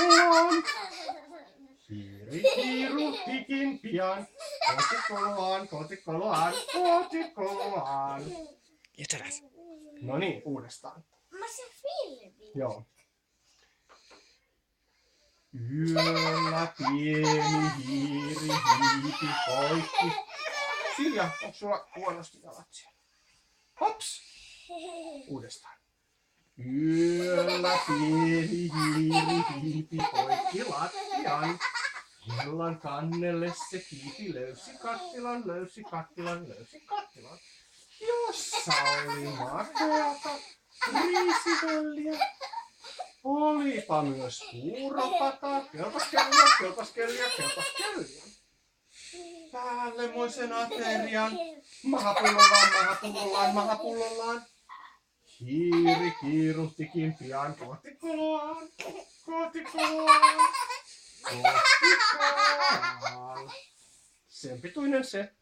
kotikoloaan. Hiiri kiiruttikin pian kotikoloaan, kotikoloaan, kotikoloaan. Jätsäräs. No niin, uudestaan. Mä se filmi. Joo. Yöllä pieni hiiri hiipi poikki. Silja, onko sulla huonosti jalat siellä? Hops! Uudestaan. Yöllä pieni hiiri hiipi poikki lattian. Illan kannelle se kiipi löysi kattilan, löysi kattilan, löysi kattilan. Jossa oli makeata riisivälliä. Olipa myös puuropataa, kelpaskellia, kelpaskellia, kelpaskellia. Päällemoisen aterian, mahapullollaan, mahapullollaan, mahapullollaan. Hiiri kiiruttikin pian kotikoloaan, kotikoloaan, kotikoloaan. Sen pituinen se.